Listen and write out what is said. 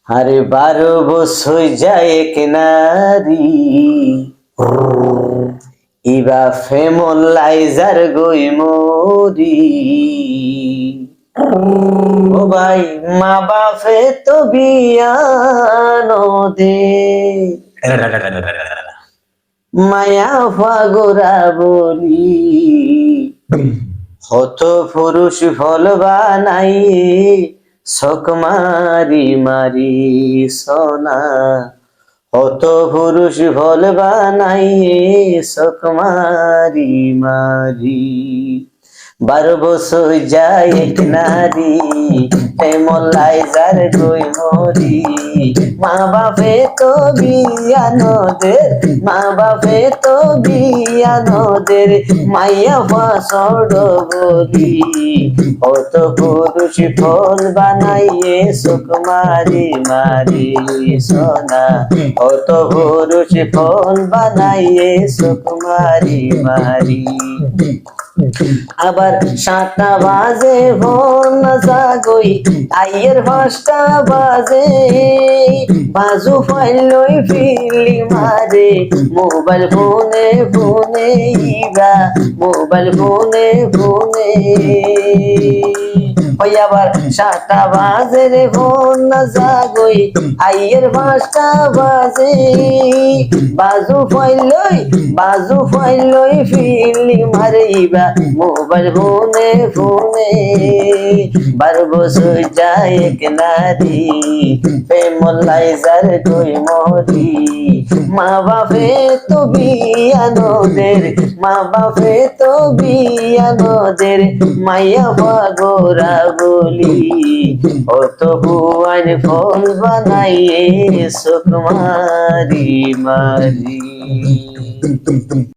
আরে 12 বছর যায় এক নারী ইবা ফেমলাইজার গই মরি ও ভাই মা বাপে তো বিয়ানো দে মায়া ফাগোরা বলি হত পুরুষ ফল বানাইয়ে শোক মারি মারি সোনা হত পুরুষ ফল বানাইয়ে শোক মারি মারি 12 বছর যায় এক নারী ফেমলাইজার গই মরি মা বাপে তো বিয়ানোদের মা বাপে তো বিয়ানোদের মাইয়া ফাসড বলি হত পুরুষ ফল বানাইয়ে সুখ মারি মারি সোনা হত পুরুষ ফল বানাইয়ে সুখ মারি মারি আবার 7টা বাজে ফোন জাগই আইয়ের 5টা বাজে বাজু ফাইলই ফিলি মারে মোবাইল ফোনে ফোনে ইবা মোবাইল ফোনে ফোনে ওই আবার 7টা বাজে রে ফোন জাগই আইয়ের 5টা বাজে বাজু ফাইলই ফিলি মারে ইবা মোবাইল ফোনে ফোনে 12 বছর যায় এক নারী ফেমলাইজার গই মরি মা বাপে তো বিয়ানোদের মা বাপে তো বিয়ানোদের মাইয়া পাগোরা বলি অত বুয়ার ফল বানাইয়ে সুখ মারি মারি